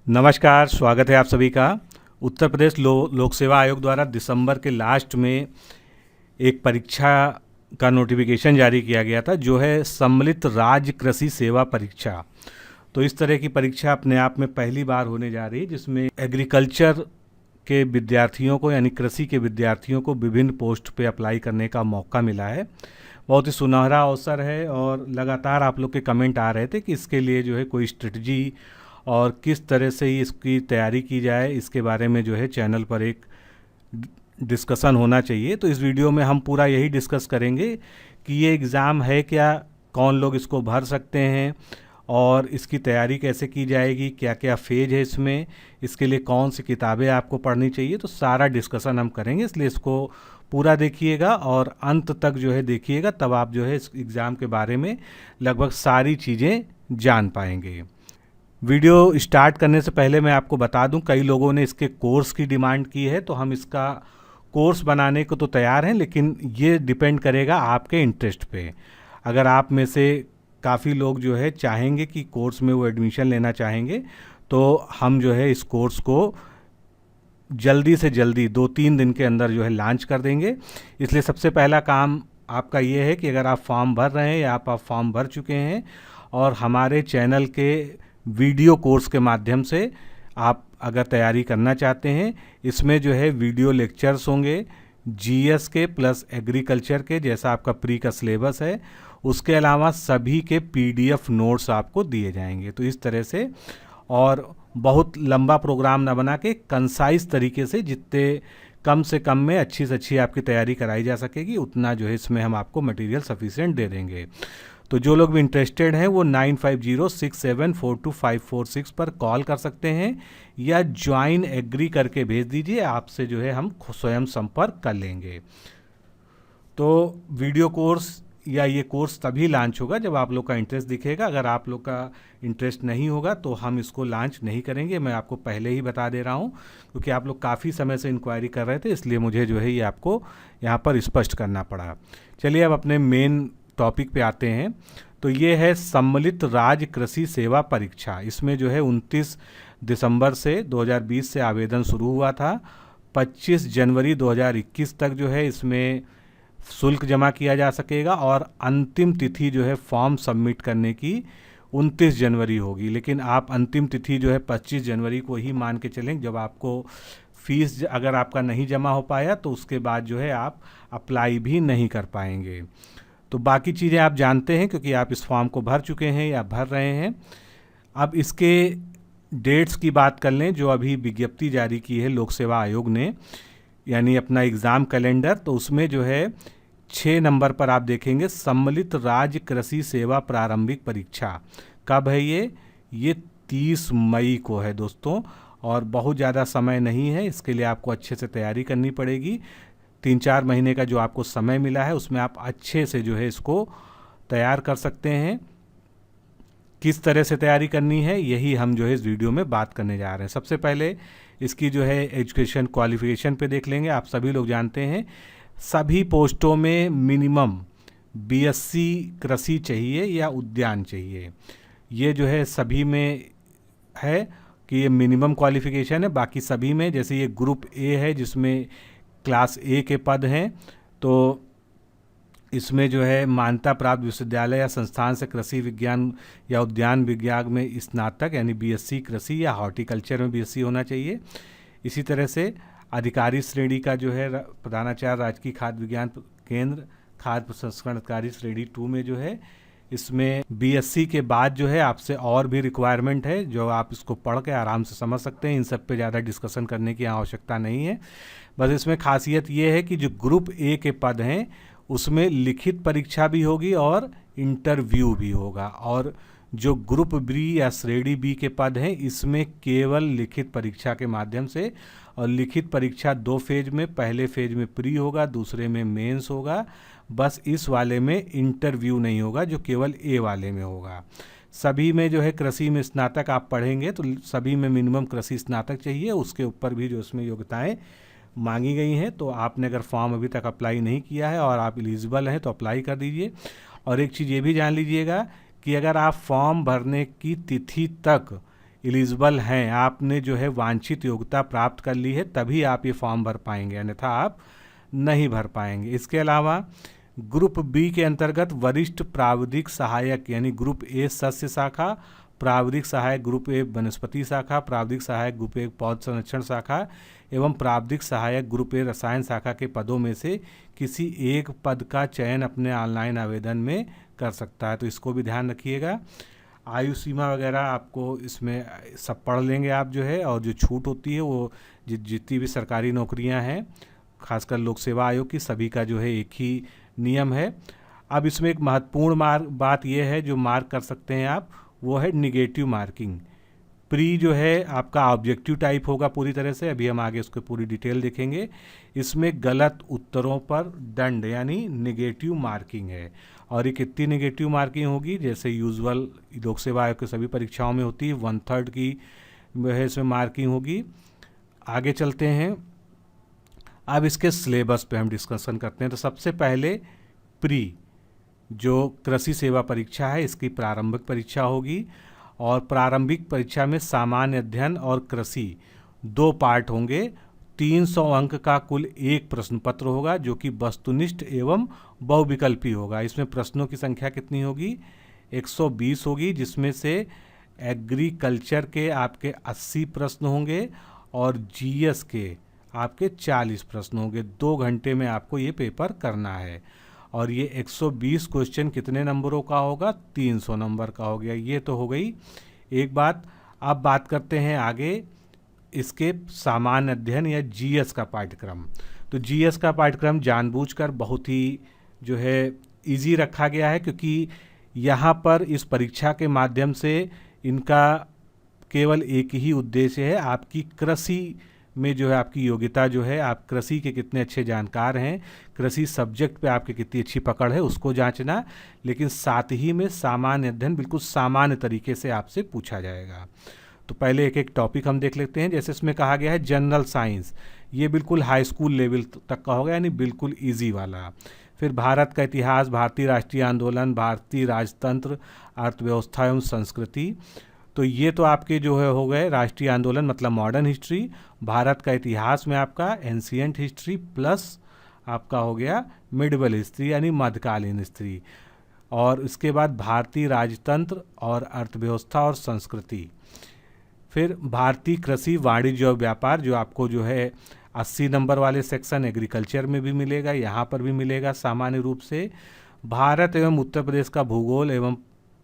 नमस्कार, स्वागत है आप सभी का। उत्तर प्रदेश लोक सेवा आयोग द्वारा दिसंबर के लास्ट में एक परीक्षा का नोटिफिकेशन जारी किया गया था, जो है सम्मिलित राज्य कृषि सेवा परीक्षा। तो इस तरह की परीक्षा अपने आप में पहली बार होने जा रही है, जिसमें एग्रीकल्चर के विद्यार्थियों को यानी कृषि के विद्यार्थियों को विभिन्न पोस्ट पे अप्लाई करने का मौका मिला है। बहुत ही सुनहरा अवसर है और लगातार आप लोग के कमेंट आ रहे थे कि इसके लिए जो है कोई स्ट्रेटजी और किस तरह से इसकी तैयारी की जाए, इसके बारे में जो है चैनल पर एक डिस्कशन होना चाहिए। तो इस वीडियो में हम पूरा यही डिस्कस करेंगे कि ये एग्ज़ाम है क्या, कौन लोग इसको भर सकते हैं और इसकी तैयारी कैसे की जाएगी, क्या क्या फेज है इसमें, इसके लिए कौन सी किताबें आपको पढ़नी चाहिए। तो सारा डिस्कशन हम करेंगे, इसलिए इसको पूरा देखिएगा और अंत तक जो है देखिएगा, तब आप जो है इस एग्ज़ाम के बारे में लगभग सारी चीज़ें जान पाएंगे। वीडियो स्टार्ट करने से पहले मैं आपको बता दूं, कई लोगों ने इसके कोर्स की डिमांड की है, तो हम इसका कोर्स बनाने को तो तैयार हैं, लेकिन ये डिपेंड करेगा आपके इंटरेस्ट पे। अगर आप में से काफ़ी लोग जो है चाहेंगे कि कोर्स में वो एडमिशन लेना चाहेंगे, तो हम जो है इस कोर्स को जल्दी से जल्दी 2-3 दिन के अंदर जो है लॉन्च कर देंगे। इसलिए सबसे पहला काम आपका ये है कि अगर आप फॉर्म भर रहे हैं या आप फॉर्म भर चुके हैं और हमारे चैनल के वीडियो कोर्स के माध्यम से आप अगर तैयारी करना चाहते हैं, इसमें जो है वीडियो लेक्चर्स होंगे जीएस के प्लस एग्रीकल्चर के, जैसा आपका प्री का सिलेबस है। उसके अलावा सभी के पीडीएफ नोट्स आपको दिए जाएंगे। तो इस तरह से, और बहुत लंबा प्रोग्राम ना बना के कंसाइज तरीके से, जितने कम से कम में अच्छी से अच्छी आपकी तैयारी कराई जा सकेगी, उतना जो है इसमें हम आपको मटेरियल सफिशिएंट दे देंगे। तो जो लोग भी इंटरेस्टेड हैं वो 9506742546 पर कॉल कर सकते हैं या ज्वाइन एग्री करके भेज दीजिए, आपसे जो है हम स्वयं संपर्क कर लेंगे। तो वीडियो कोर्स या ये कोर्स तभी लॉन्च होगा जब आप लोग का इंटरेस्ट दिखेगा। अगर आप लोग का इंटरेस्ट नहीं होगा तो हम इसको लॉन्च नहीं करेंगे, मैं आपको पहले ही बता दे रहा हूँ, क्योंकि आप लोग काफ़ी समय से इंक्वायरी कर रहे थे, इसलिए मुझे जो है ये आपको यहाँ पर स्पष्ट करना पड़ा। चलिए अब अपने मेन टॉपिक पे आते हैं। तो ये है सम्मिलित राज्य कृषि सेवा परीक्षा। इसमें जो है 29 दिसंबर से 2020 से आवेदन शुरू हुआ था। 25 जनवरी 2021 तक जो है इसमें शुल्क जमा किया जा सकेगा और अंतिम तिथि जो है फॉर्म सबमिट करने की 29 जनवरी होगी। लेकिन आप अंतिम तिथि जो है 25 जनवरी को ही मान के चलें, जब आपको फीस अगर आपका नहीं जमा हो पाया तो उसके बाद जो है आप अप्लाई भी नहीं कर पाएंगे। तो बाकी चीज़ें आप जानते हैं, क्योंकि आप इस फॉर्म को भर चुके हैं या भर रहे हैं। अब इसके डेट्स की बात कर लें, जो अभी विज्ञप्ति जारी की है लोक सेवा आयोग ने, यानी अपना एग्ज़ाम कैलेंडर। तो उसमें जो है 6 नंबर पर आप देखेंगे सम्मिलित राज्य कृषि सेवा प्रारंभिक परीक्षा। कब है ये 30 मई को है दोस्तों, और बहुत ज़्यादा समय नहीं है। इसके लिए आपको अच्छे से तैयारी करनी पड़ेगी। 3-4 महीने का जो आपको समय मिला है उसमें आप अच्छे से जो है इसको तैयार कर सकते हैं। किस तरह से तैयारी करनी है यही हम जो है इस वीडियो में बात करने जा रहे हैं। सबसे पहले इसकी जो है एजुकेशन क्वालिफिकेशन पे देख लेंगे। आप सभी लोग जानते हैं सभी पोस्टों में मिनिमम बीएससी कृषि चाहिए या उद्यान चाहिए। ये जो है सभी में है कि ये मिनिमम क्वालिफिकेशन है। बाकी सभी में, जैसे ये ग्रुप ए है जिसमें क्लास ए के पद हैं, तो इसमें जो है मान्यता प्राप्त विश्वविद्यालय या संस्थान से कृषि विज्ञान या उद्यान विज्ञान में स्नातक यानी बीएससी कृषि या हॉर्टिकल्चर में बीएससी होना चाहिए। इसी तरह से अधिकारी श्रेणी का जो है प्रधानाचार्य राजकीय खाद्य विज्ञान केंद्र खाद्य प्रसंस्करण अधिकारी श्रेणी 2 में जो है इसमें बीएससी के बाद जो है आपसे और भी रिक्वायरमेंट है, जो आप इसको पढ़ के आराम से समझ सकते हैं। इन सब पे ज़्यादा डिस्कशन करने की आवश्यकता नहीं है। बस इसमें खासियत ये है कि जो ग्रुप ए के पद हैं उसमें लिखित परीक्षा भी होगी और इंटरव्यू भी होगा, और जो ग्रुप बी या श्रेणी बी के पद हैं इसमें केवल लिखित परीक्षा के माध्यम से। और लिखित परीक्षा 2 फेज में, पहले फेज में प्री होगा, दूसरे में मेंस होगा। बस इस वाले में इंटरव्यू नहीं होगा, जो केवल ए वाले में होगा। सभी में जो है कृषि में स्नातक आप पढ़ेंगे तो सभी में मिनिमम कृषि स्नातक चाहिए। उसके ऊपर भी जो इसमें योग्यताएं मांगी गई हैं। तो आपने अगर फॉर्म अभी तक अप्लाई नहीं किया है और आप एलिजिबल हैं तो अप्लाई कर दीजिए। और एक चीज़ ये भी जान लीजिएगा कि अगर आप फॉर्म भरने की तिथि तक एलिजिबल हैं, आपने जो है वांछित योग्यता प्राप्त कर ली है, तभी आप ये फॉर्म भर पाएंगे, अन्यथा आप नहीं भर पाएंगे। इसके अलावा ग्रुप बी के अंतर्गत वरिष्ठ प्राविधिक सहायक यानी ग्रुप ए सस्य शाखा, प्राविधिक सहायक ग्रुप ए वनस्पति शाखा, प्राविधिक सहायक ग्रुप ए पौध संरक्षण शाखा एवं प्राविधिक सहायक ग्रुप ए रसायन शाखा के पदों में से किसी एक पद का चयन अपने ऑनलाइन आवेदन में कर सकता है। तो इसको भी ध्यान रखिएगा। आयु सीमा वगैरह आपको इसमें सब पढ़ लेंगे आप जो है, और जो छूट होती है वो जितनी भी सरकारी नौकरियां हैं, खासकर लोक सेवा आयोग की, सभी का जो है एक ही नियम है। अब इसमें एक महत्वपूर्ण बात यह है जो मार्क कर सकते हैं आप, वो है निगेटिव मार्किंग। प्री जो है आपका ऑब्जेक्टिव टाइप होगा पूरी तरह से, अभी हम आगे उसको पूरी डिटेल देखेंगे। इसमें गलत उत्तरों पर दंड यानी निगेटिव मार्किंग है, और ये कितनी निगेटिव मार्किंग होगी, जैसे यूजुअल लोक सेवा आयोग की सभी परीक्षाओं में होती है, 1/3 की है इसमें मार्किंग होगी। आगे चलते हैं, अब इसके सिलेबस पे हम डिस्कशन करते हैं। तो सबसे पहले प्री जो कृषि सेवा परीक्षा है, इसकी प्रारंभिक परीक्षा होगी, और प्रारंभिक परीक्षा में सामान्य अध्ययन और कृषि 2 पार्ट होंगे। 300 अंक का कुल एक प्रश्न पत्र होगा जो कि वस्तुनिष्ठ एवं बहुविकल्पी होगा। इसमें प्रश्नों की संख्या कितनी होगी, 120 होगी, जिसमें से एग्रीकल्चर के आपके 80 प्रश्न होंगे और जीएस के आपके 40 प्रश्न होंगे। 2 घंटे में आपको ये पेपर करना है, और ये 120 क्वेश्चन कितने नंबरों का होगा, 300 नंबर का हो गया। ये तो हो गई एक बात। अब बात करते हैं आगे इसके सामान्य अध्ययन या जीएस का पाठ्यक्रम। तो जीएस का पाठ्यक्रम जानबूझकर बहुत ही जो है इजी रखा गया है, क्योंकि यहाँ पर इस परीक्षा के माध्यम से इनका केवल एक ही उद्देश्य है, आपकी कृषि में जो है आपकी योग्यता जो है, आप कृषि के कितने अच्छे जानकार हैं, कृषि सब्जेक्ट पे आपकी कितनी अच्छी पकड़ है उसको जांचना, लेकिन साथ ही में सामान्य अध्ययन बिल्कुल सामान्य तरीके से आपसे पूछा जाएगा। तो पहले एक एक टॉपिक हम देख लेते हैं। जैसे इसमें कहा गया है जनरल साइंस, ये बिल्कुल हाई स्कूल लेवल तक का होगा, यानी बिल्कुल ईजी वाला। फिर भारत का इतिहास, भारतीय राष्ट्रीय आंदोलन, भारतीय राजतंत्र, अर्थव्यवस्था एवं संस्कृति, तो ये तो आपके जो है हो गए राष्ट्रीय आंदोलन मतलब मॉडर्न हिस्ट्री। भारत का इतिहास में आपका एंशियंट हिस्ट्री प्लस आपका हो गया मिडिवल हिस्ट्री यानी मध्यकालीन हिस्ट्री, और इसके बाद भारतीय राजतंत्र और अर्थव्यवस्था और संस्कृति। फिर भारतीय कृषि, वाणिज्य और व्यापार, जो आपको जो है 80 नंबर वाले सेक्शन एग्रीकल्चर में भी मिलेगा, यहाँ पर भी मिलेगा सामान्य रूप से। भारत एवं उत्तर प्रदेश का भूगोल एवं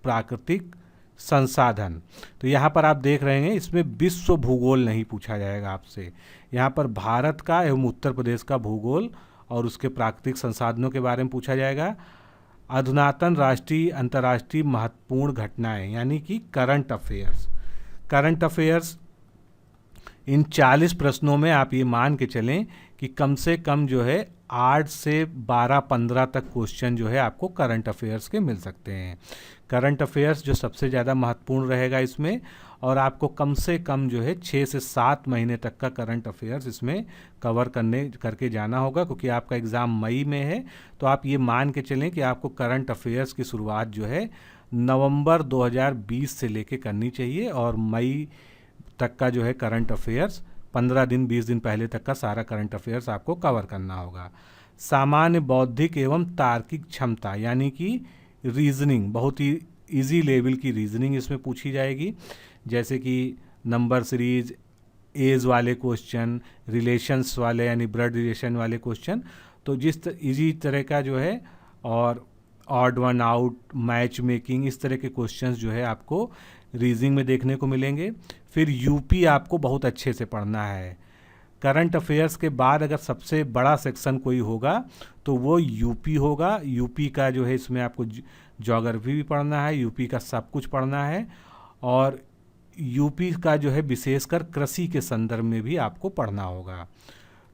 प्राकृतिक संसाधन, तो यहाँ पर आप देख रहे हैं इसमें विश्व भूगोल नहीं पूछा जाएगा आपसे, यहाँ पर भारत का एवं उत्तर प्रदेश का भूगोल और उसके प्राकृतिक संसाधनों के बारे में पूछा जाएगा। अधुनातन राष्ट्रीय अंतर्राष्ट्रीय महत्वपूर्ण घटनाएं यानी कि current affairs, current affairs in 40 प्रश्नों में आप ये मान के चलें कि कम से कम जो है 8 से 12-15 तक क्वेश्चन जो है आपको करंट अफेयर्स के मिल सकते हैं। करंट अफेयर्स जो सबसे ज़्यादा महत्वपूर्ण रहेगा इसमें, और आपको कम से कम जो है 6 से 7 महीने तक का करंट अफेयर्स इसमें कवर करके जाना होगा, क्योंकि आपका एग्ज़ाम मई में है। तो आप ये मान के चलें कि आपको करंट अफेयर्स की शुरुआत जो है नवंबर 2020 से लेके करनी चाहिए, और मई तक का जो है करंट अफेयर्स 15 दिन 20 दिन पहले तक का सारा करंट अफेयर्स आपको कवर करना होगा। सामान्य बौद्धिक एवं तार्किक क्षमता यानी कि रीजनिंग, बहुत ही इजी लेवल की रीजनिंग इसमें पूछी जाएगी, जैसे कि नंबर सीरीज, एज वाले क्वेश्चन, रिलेशंस वाले यानी ब्लड रिलेशन वाले क्वेश्चन, तो जिस इजी तरह का जो है, और odd one out, match making, इस तरह के क्वेश्चंस जो है आपको रीजनिंग में देखने को मिलेंगे। फिर यूपी आपको बहुत अच्छे से पढ़ना है। करंट अफेयर्स के बाद अगर सबसे बड़ा सेक्शन कोई होगा तो वो यूपी होगा। यूपी का जो है इसमें आपको ज्योग्राफी भी पढ़ना है, यूपी का सब कुछ पढ़ना है, और यूपी का जो है विशेषकर कृषि के संदर्भ में भी आपको पढ़ना होगा।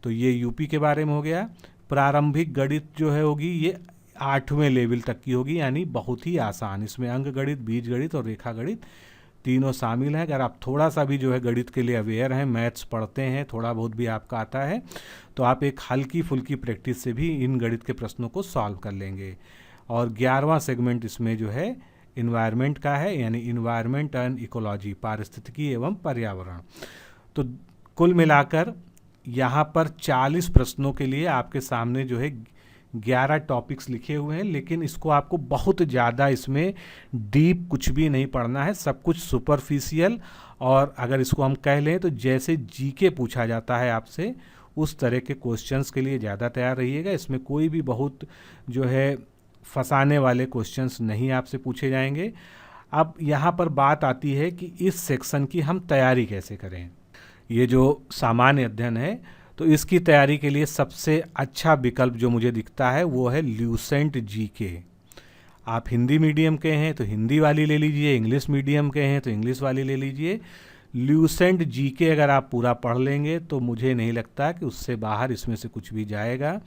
तो ये यूपी के बारे में हो गया। प्रारंभिक गणित जो है होगी ये 8वें लेवल तक की होगी, यानी बहुत ही आसान। इसमें अंक गणित, बीज गणित और रेखा गणित तीनों शामिल हैं। अगर आप थोड़ा सा भी जो है गणित के लिए अवेयर हैं, मैथ्स पढ़ते हैं, थोड़ा बहुत भी आपका आता है, तो आप एक हल्की फुल्की प्रैक्टिस से भी इन गणित के प्रश्नों को सॉल्व कर लेंगे। और 11वां सेगमेंट इसमें जो है इन्वायरमेंट का है, यानी इन्वायरमेंट एंड इकोलॉजी, पारिस्थितिकी एवं पर्यावरण। तो कुल मिलाकर यहाँ पर 40 प्रश्नों के लिए आपके सामने जो है 11 टॉपिक्स लिखे हुए हैं, लेकिन इसको आपको बहुत ज़्यादा इसमें डीप कुछ भी नहीं पढ़ना है, सब कुछ सुपरफिशियल, और अगर इसको हम कह लें तो जैसे जीके पूछा जाता है आपसे उस तरह के क्वेश्चंस के लिए ज़्यादा तैयार रहिएगा। इसमें कोई भी बहुत जो है फंसाने वाले क्वेश्चंस नहीं आपसे पूछे जाएंगे। अब यहाँ पर बात आती है कि इस सेक्शन की हम तैयारी कैसे करें। ये जो सामान्य अध्ययन है, तो इसकी तैयारी के लिए सबसे अच्छा विकल्प जो मुझे दिखता है वो है ल्यूसेंट जीके। आप हिंदी मीडियम के हैं तो हिंदी वाली ले लीजिए, इंग्लिश मीडियम के हैं तो इंग्लिश वाली ले लीजिए। ल्यूसेंट जीके अगर आप पूरा पढ़ लेंगे तो मुझे नहीं लगता कि उससे बाहर इसमें से कुछ भी जाएगा।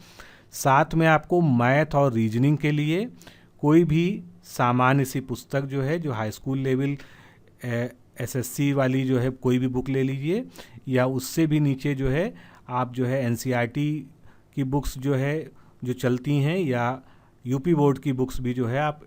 साथ में आपको मैथ और रीजनिंग के लिए कोई भी सामान्य सी पुस्तक जो है, जो हाई स्कूल लेवल एसएससी वाली जो है, कोई भी बुक ले लीजिए, या उससे भी नीचे जो है आप जो है एनसीईआरटी की बुक्स जो है जो चलती हैं, या यूपी बोर्ड की बुक्स भी जो है आप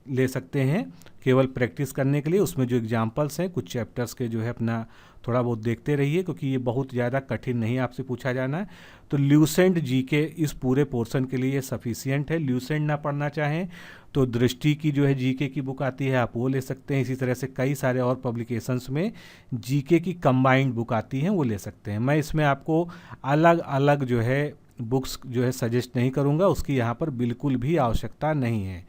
ले सकते हैं केवल प्रैक्टिस करने के लिए। उसमें जो एग्जाम्पल्स हैं कुछ चैप्टर्स के जो है अपना थोड़ा बहुत देखते रहिए, क्योंकि ये बहुत ज़्यादा कठिन नहीं आपसे पूछा जाना है। तो ल्यूसेंट जीके इस पूरे पोर्शन के लिए सफिशियंट है। ल्यूसेंट ना पढ़ना चाहें तो दृष्टि की जो है जीके की बुक आती है, आप वो ले सकते हैं। इसी तरह से कई सारे और पब्लिकेशंस में जीके की कंबाइंड बुक आती हैं, वो ले सकते हैं। मैं इसमें आपको अलग अलग जो है बुक्स जो है सजेस्ट नहीं करूँगा, उसकी यहाँ पर बिल्कुल भी आवश्यकता नहीं है।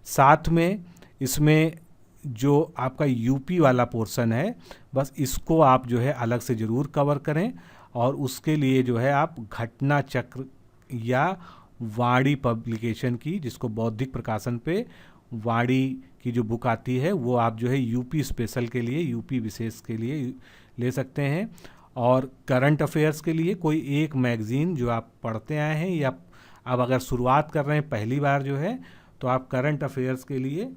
साथ में इसमें जो आपका यूपी वाला पोर्शन है, बस इसको आप जो है अलग से ज़रूर कवर करें, और उसके लिए जो है आप घटना चक्र या वाणी पब्लिकेशन की, जिसको बौद्धिक प्रकाशन पे वाणी की जो बुक आती है, वो आप जो है यूपी स्पेशल के लिए, यूपी विशेष के लिए ले सकते हैं। और करंट अफेयर्स के लिए कोई एक मैगज़ीन जो आप पढ़ते आए हैं, या अब अगर शुरुआत कर रहे हैं पहली बार जो है, तो आप करंट अफेयर्स के लिए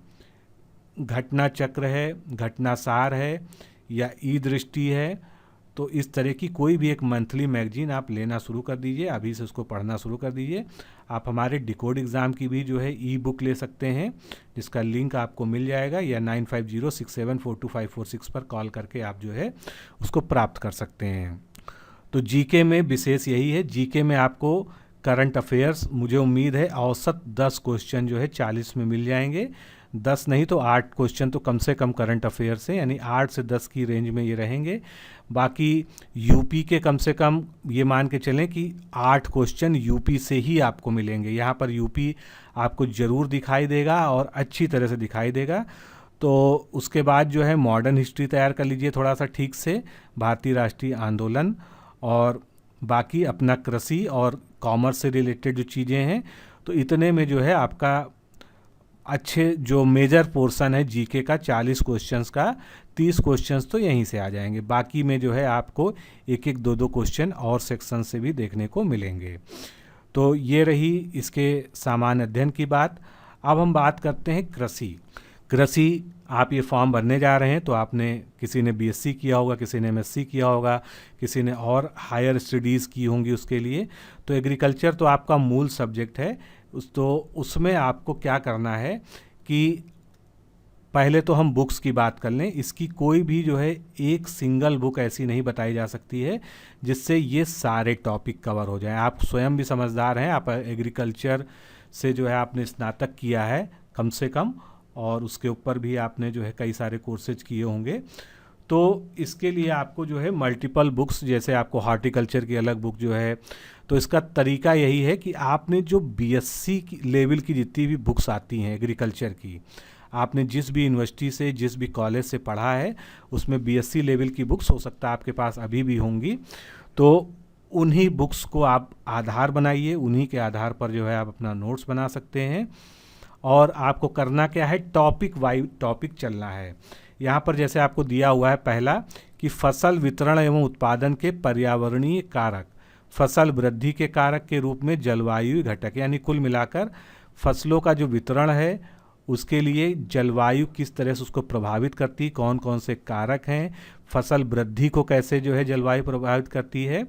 घटना चक्र है, घटनासार है, या ई दृष्टि है, तो इस तरह की कोई भी एक मंथली मैगजीन आप लेना शुरू कर दीजिए, अभी से उसको पढ़ना शुरू कर दीजिए। आप हमारे डिकोड एग्ज़ाम की भी जो है ई बुक ले सकते हैं, जिसका लिंक आपको मिल जाएगा, या 9506742546 पर कॉल करके आप जो है उसको प्राप्त कर सकते हैं। तो जीके में विशेष यही है, जीके में आपको करंट अफेयर्स मुझे उम्मीद है औसत 10 क्वेश्चन जो है 40 में मिल जाएंगे। 10 नहीं तो 8 क्वेश्चन तो कम से कम करंट अफेयर से, यानी 8 से 10 की रेंज में ये रहेंगे। बाकी यूपी के कम से कम ये मान के चलें कि 8 क्वेश्चन यूपी से ही आपको मिलेंगे। यहाँ पर यूपी आपको ज़रूर दिखाई देगा और अच्छी तरह से दिखाई देगा। तो उसके बाद जो है मॉडर्न हिस्ट्री तैयार कर लीजिए थोड़ा सा ठीक से, भारतीय राष्ट्रीय आंदोलन, और बाकी अपना कृषि और कॉमर्स से रिलेटेड जो चीज़ें हैं। तो इतने में जो है आपका अच्छे जो मेजर पोर्शन है जीके का 40 क्वेश्चंस का 30 क्वेश्चंस तो यहीं से आ जाएंगे। बाकी में जो है आपको एक एक दो दो क्वेश्चन और सेक्शन से भी देखने को मिलेंगे। तो ये रही इसके सामान्य अध्ययन की बात। अब हम बात करते हैं कृषि। आप ये फॉर्म भरने जा रहे हैं तो आपने किसी ने बीएससी किया होगा, किसी ने एमएससी किया होगा, किसी ने और हायर स्टडीज़ की होंगी उसके लिए। तो एग्रीकल्चर तो आपका मूल सब्जेक्ट है। तो उसमें आपको क्या करना है कि पहले तो हम बुक्स की बात कर लें। इसकी कोई भी जो है एक सिंगल बुक ऐसी नहीं बताई जा सकती है जिससे ये सारे टॉपिक कवर हो जाएं। आप स्वयं भी समझदार हैं, आप एग्रीकल्चर से जो है आपने स्नातक किया है कम से कम, और उसके ऊपर भी आपने जो है कई सारे कोर्सेज किए होंगे। तो इसके लिए आपको जो है मल्टीपल बुक्स, जैसे आपको हॉर्टिकल्चर की अलग बुक जो है, तो इसका तरीका यही है कि आपने जो बीएससी लेवल की जितनी भी बुक्स आती हैं एग्रीकल्चर की, आपने जिस भी यूनिवर्सिटी से, जिस भी कॉलेज से पढ़ा है, उसमें बीएससी लेवल की बुक्स हो सकता है आपके पास अभी भी होंगी। तो उन्हीं बुक्स को आप आधार बनाइए, उन्हीं के आधार पर जो है आप अपना नोट्स बना सकते हैं। और आपको करना क्या है, टॉपिक वाइज टॉपिक चलना है। यहाँ पर जैसे आपको दिया हुआ है पहला कि फसल वितरण एवं उत्पादन के पर्यावरणीय कारक, फसल वृद्धि के कारक के रूप में जलवायु घटक, यानी कुल मिलाकर फसलों का जो वितरण है उसके लिए जलवायु किस तरह से उसको प्रभावित करती, कौन कौन से कारक हैं, फसल वृद्धि को कैसे जो है जलवायु प्रभावित करती है,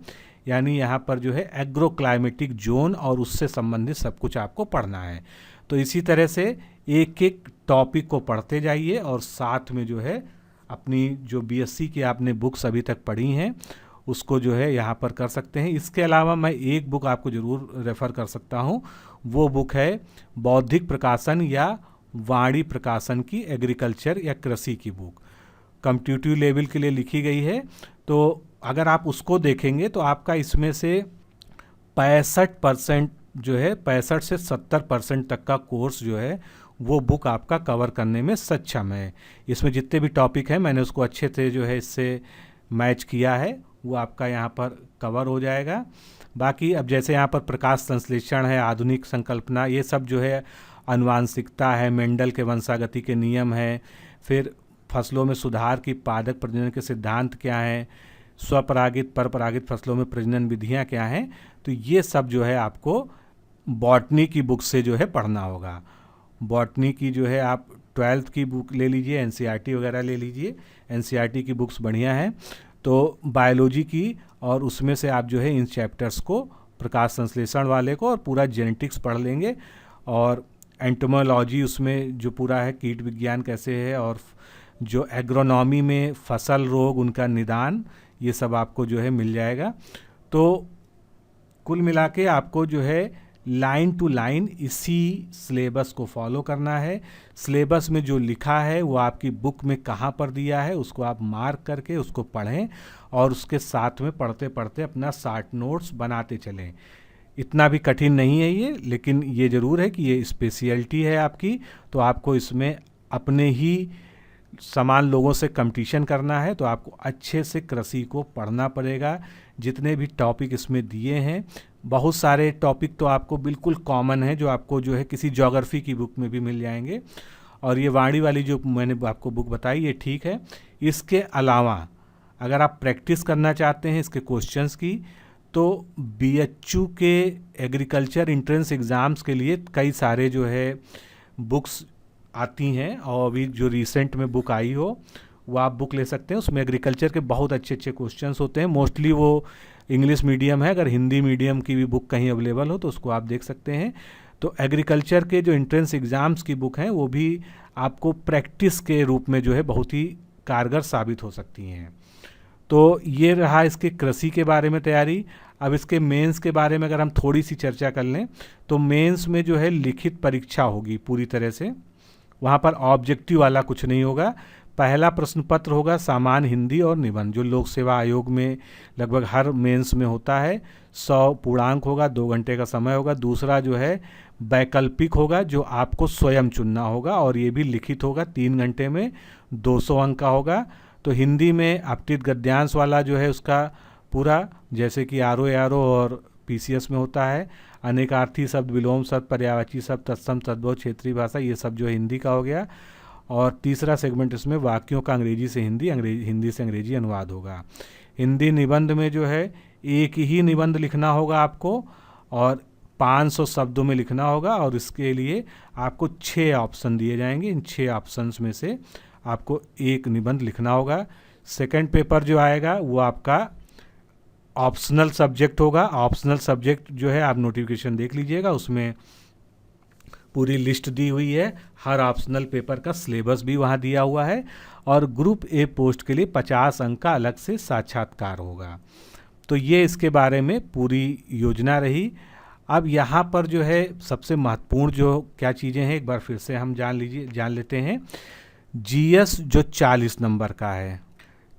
यानी यहाँ पर जो है एग्रो क्लाइमेटिक जोन और उससे संबंधित सब कुछ आपको पढ़ना है। तो इसी तरह से एक एक टॉपिक को पढ़ते जाइए और साथ में जो है अपनी जो बीएससी की आपने बुक्स अभी तक पढ़ी हैं उसको जो है यहाँ पर कर सकते हैं। इसके अलावा मैं एक बुक आपको ज़रूर रेफ़र कर सकता हूँ, वो बुक है बौद्धिक प्रकाशन या वाणी प्रकाशन की एग्रीकल्चर या कृषि की बुक, कॉम्पिटिटिव लेवल के लिए लिखी गई है। तो अगर आप उसको देखेंगे तो आपका इसमें से 65% जो है 65 से 70% तक का कोर्स जो है वो बुक आपका कवर करने में सक्षम है। इसमें जितने भी टॉपिक हैं मैंने उसको अच्छे से जो है इससे मैच किया है, वो आपका यहाँ पर कवर हो जाएगा। बाकी अब जैसे यहाँ पर प्रकाश संश्लेषण है, आधुनिक संकल्पना, ये सब जो है आनुवांशिकता है, मेंडल के वंशागति के नियम है, फिर फसलों में सुधार की पादक प्रजनन के सिद्धांत क्या हैं, स्वपरागित परपरागित फसलों में प्रजनन विधियाँ क्या हैं, तो ये सब जो है आपको बॉटनी की बुक से जो है पढ़ना होगा। बॉटनी की जो है आप 12th की बुक ले लीजिए, एनसीईआरटी वगैरह ले लीजिए, एनसीईआरटी की बुक्स बढ़िया हैं। तो बायोलॉजी की, और उसमें से आप जो है इन चैप्टर्स को, प्रकाश संश्लेषण वाले को और पूरा जेनेटिक्स पढ़ लेंगे, और एंटोमोलॉजी उसमें जो पूरा है कीट विज्ञान कैसे है, और जो एग्रोनॉमी में फसल रोग उनका निदान, ये सब आपको जो है मिल जाएगा। तो कुल मिला के आपको जो है लाइन टू लाइन इसी सिलेबस को फॉलो करना है। सिलेबस में जो लिखा है वो आपकी बुक में कहाँ पर दिया है उसको आप मार्क करके उसको पढ़ें, और उसके साथ में पढ़ते पढ़ते अपना शार्ट नोट्स बनाते चलें। इतना भी कठिन नहीं है ये, लेकिन ये ज़रूर है कि ये स्पेशलिटी है आपकी, तो आपको इसमें अपने ही समान लोगों से कंपटीशन करना है, तो आपको अच्छे से कृषि को पढ़ना पड़ेगा। जितने भी टॉपिक इसमें दिए हैं, बहुत सारे टॉपिक तो आपको बिल्कुल कॉमन है जो आपको जो है किसी ज्योग्राफी की बुक में भी मिल जाएंगे, और ये वाणी वाली जो मैंने आपको बुक बताई ये ठीक है। इसके अलावा अगर आप प्रैक्टिस करना चाहते हैं इसके क्वेश्चंस की, तो बीएचयू के एग्रीकल्चर एंट्रेंस एग्ज़ाम्स के लिए कई सारे जो है बुक्स आती हैं, और अभी जो रिसेंट में बुक आई हो वो आप बुक ले सकते हैं। उसमें एग्रीकल्चर के बहुत अच्छे अच्छे क्वेश्चंस होते हैं। मोस्टली वो इंग्लिश मीडियम है, अगर हिंदी मीडियम की भी बुक कहीं अवेलेबल हो तो उसको आप देख सकते हैं। तो एग्रीकल्चर के जो एंट्रेंस एग्ज़ाम्स की बुक हैं वो भी आपको प्रैक्टिस के रूप में जो है बहुत ही कारगर साबित हो सकती हैं। तो ये रहा इसके कृषि के बारे में तैयारी। अब इसके मेंस के बारे में अगर हम थोड़ी सी चर्चा कर लें, तो मेंस में जो है लिखित परीक्षा होगी पूरी तरह से, वहाँ पर ऑब्जेक्टिव वाला कुछ नहीं होगा। पहला प्रश्न पत्र होगा सामान्य हिंदी और निबंध, जो लोक सेवा आयोग में लगभग हर मेंस में होता है। 100 पूर्णांक होगा, 2 घंटे का समय होगा। दूसरा जो है वैकल्पिक होगा, जो आपको स्वयं चुनना होगा, और ये भी लिखित होगा, 3 घंटे में 200 अंक का होगा। तो हिंदी में अपठित गद्यांश वाला जो है उसका पूरा, जैसे कि आरओ और पीसीएस में होता है, अनेकार्थी शब्द, विलोम शब्द, पर्यायवाची शब्द, तत्सम, तद्भव, क्षेत्रीय भाषा, ये सब जो है हिंदी का हो गया। और तीसरा सेगमेंट इसमें वाक्यों का अंग्रेजी से हिंदी, हिंदी से अंग्रेजी अनुवाद होगा। हिंदी निबंध में जो है एक ही निबंध लिखना होगा आपको, और 500 शब्दों में लिखना होगा, और इसके लिए आपको 6 ऑप्शन दिए जाएंगे। इन 6 ऑप्शंस में से आपको एक निबंध लिखना होगा। सेकंड पेपर जो आएगा वो आपका ऑप्शनल सब्जेक्ट होगा। ऑप्शनल सब्जेक्ट जो है आप नोटिफिकेशन देख लीजिएगा, उसमें पूरी लिस्ट दी हुई है। हर ऑप्शनल पेपर का सिलेबस भी वहाँ दिया हुआ है, और ग्रुप ए पोस्ट के लिए 50 अंक का अलग से साक्षात्कार होगा। तो ये इसके बारे में पूरी योजना रही। अब यहाँ पर जो है सबसे महत्वपूर्ण जो क्या चीज़ें हैं एक बार फिर से हम जान लेते हैं। जीएस जो 40 नंबर का है,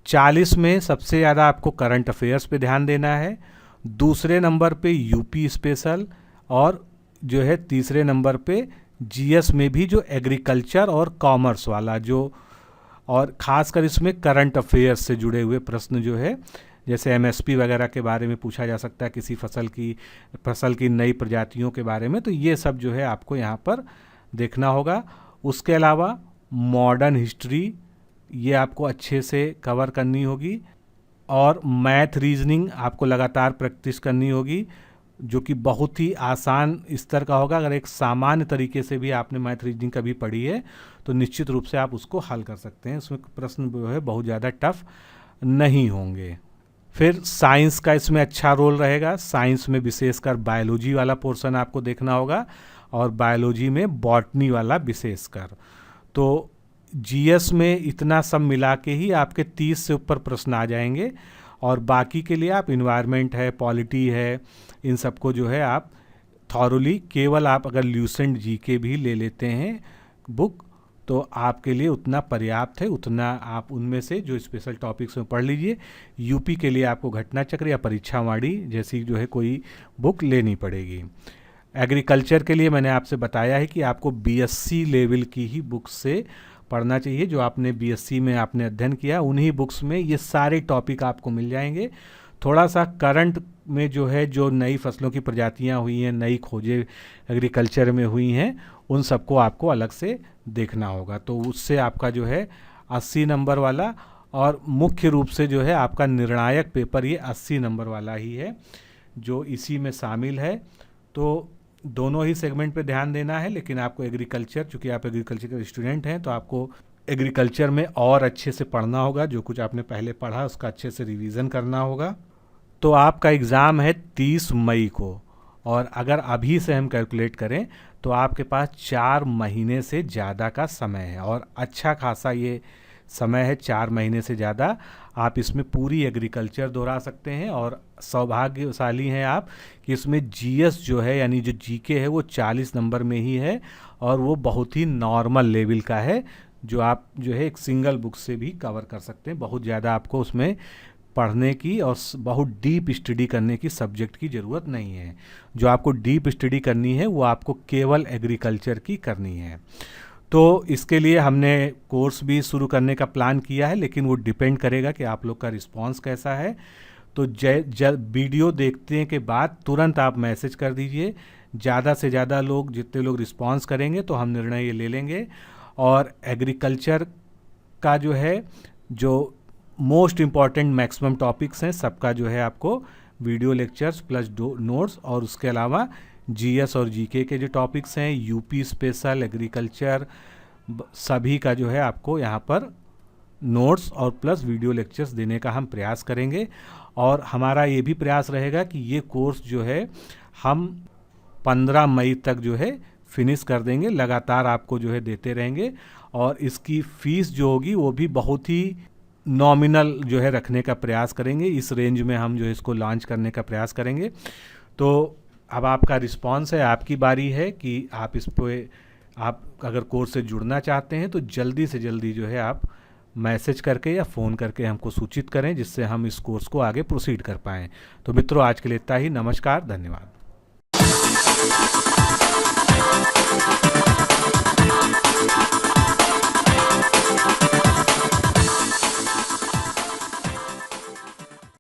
40 में सबसे ज़्यादा आपको करंट अफेयर्स पे ध्यान देना है। दूसरे नंबर पे यूपी स्पेशल, और जो है तीसरे नंबर पे जीएस में भी जो एग्रीकल्चर और कॉमर्स वाला जो, और ख़ासकर इसमें करंट अफेयर्स से जुड़े हुए प्रश्न जो है, जैसे एमएसपी वगैरह के बारे में पूछा जा सकता है, किसी फसल की नई प्रजातियों के बारे में, तो ये सब जो है आपको यहाँ पर देखना होगा। उसके अलावा मॉडर्न हिस्ट्री ये आपको अच्छे से कवर करनी होगी, और मैथ रीजनिंग आपको लगातार प्रैक्टिस करनी होगी, जो कि बहुत ही आसान स्तर का होगा। अगर एक सामान्य तरीके से भी आपने मैथ रीजनिंग कभी पढ़ी है तो निश्चित रूप से आप उसको हल कर सकते हैं। उसमें प्रश्न जो है बहुत ज़्यादा टफ नहीं होंगे। फिर साइंस का इसमें अच्छा रोल रहेगा। साइंस में विशेषकर बायोलॉजी वाला पोर्शन आपको देखना होगा, और बायोलॉजी में बॉटनी वाला विशेषकर। तो जीएस में इतना सब मिला के ही आपके 30 से ऊपर प्रश्न आ जाएंगे, और बाकी के लिए आप इन्वायरमेंट है, पॉलिटी है, इन सबको जो है आप थॉरली, केवल आप अगर ल्यूसेंट जीके भी ले लेते हैं बुक तो आपके लिए उतना पर्याप्त है, उतना आप उनमें से जो स्पेशल टॉपिक्स में पढ़ लीजिए। यूपी के लिए आपको घटना चक्र या परीक्षावाणी जैसी जो है कोई बुक लेनी पड़ेगी। एग्रीकल्चर के लिए मैंने आपसे बताया है कि आपको बीएससी लेवल की ही बुक्स से पढ़ना चाहिए। जो आपने बीएससी में आपने अध्ययन किया उन्हीं बुक्स में ये सारे टॉपिक आपको मिल जाएंगे। थोड़ा सा करंट में जो है, जो नई फसलों की प्रजातियां हुई हैं, नई खोजें एग्रीकल्चर में हुई हैं, उन सबको आपको अलग से देखना होगा। तो उससे आपका जो है 80 नंबर वाला, और मुख्य रूप से जो है आपका निर्णायक पेपर ये 80 नंबर वाला ही है जो इसी में शामिल है। तो दोनों ही सेगमेंट पे ध्यान देना है, लेकिन आपको एग्रीकल्चर, चूँकि आप एग्रीकल्चर के स्टूडेंट हैं तो आपको एग्रीकल्चर में और अच्छे से पढ़ना होगा। जो कुछ आपने पहले पढ़ा उसका अच्छे से रिवीजन करना होगा। तो आपका एग्ज़ाम है 30 मई को, और अगर अभी से हम कैलकुलेट करें तो आपके पास 4 महीने से ज़्यादा का समय है, और अच्छा खासा ये समय है, 4 महीने से ज़्यादा। आप इसमें पूरी एग्रीकल्चर दोहरा सकते हैं, और सौभाग्यशाली हैं आप कि इसमें जीएस जो है यानी जो जीके है वो 40 नंबर में ही है, और वो बहुत ही नॉर्मल लेवल का है, जो आप जो है एक सिंगल बुक से भी कवर कर सकते हैं। बहुत ज़्यादा आपको उसमें पढ़ने की और बहुत डीप स्टडी करने की सब्जेक्ट की ज़रूरत नहीं है। जो आपको डीप स्टडी करनी है वो आपको केवल एग्रीकल्चर की करनी है। तो इसके लिए हमने कोर्स भी शुरू करने का प्लान किया है, लेकिन वो डिपेंड करेगा कि आप लोग का रिस्पांस कैसा है। तो वीडियो देखने के बाद तुरंत आप मैसेज कर दीजिए। ज़्यादा से ज़्यादा लोग, जितने लोग रिस्पांस करेंगे तो हम निर्णय ये ले लेंगे। और एग्रीकल्चर का जो है, जो मोस्ट इम्पॉर्टेंट मैक्सिमम टॉपिक्स हैं, सबका जो है आपको वीडियो लेक्चर्स प्लस नोट्स, और उसके अलावा जीएस और जीके के जो टॉपिक्स हैं, यूपी स्पेशल, एग्रीकल्चर, सभी का जो है आपको यहाँ पर नोट्स और प्लस वीडियो लेक्चर्स देने का हम प्रयास करेंगे। और हमारा ये भी प्रयास रहेगा कि ये कोर्स जो है हम 15 मई तक जो है फिनिश कर देंगे। लगातार आपको जो है देते रहेंगे, और इसकी फ़ीस जो होगी वो भी बहुत ही नॉमिनल जो है रखने का प्रयास करेंगे। इस रेंज में हम जो है इसको लॉन्च करने का प्रयास करेंगे। तो अब आपका रिस्पांस है, आपकी बारी है कि आप इस पे, आप अगर कोर्स से जुड़ना चाहते हैं तो जल्दी से जल्दी जो है आप मैसेज करके या फ़ोन करके हमको सूचित करें, जिससे हम इस कोर्स को आगे प्रोसीड कर पाएँ। तो मित्रों, आज के लिए इतना ही। नमस्कार, धन्यवाद।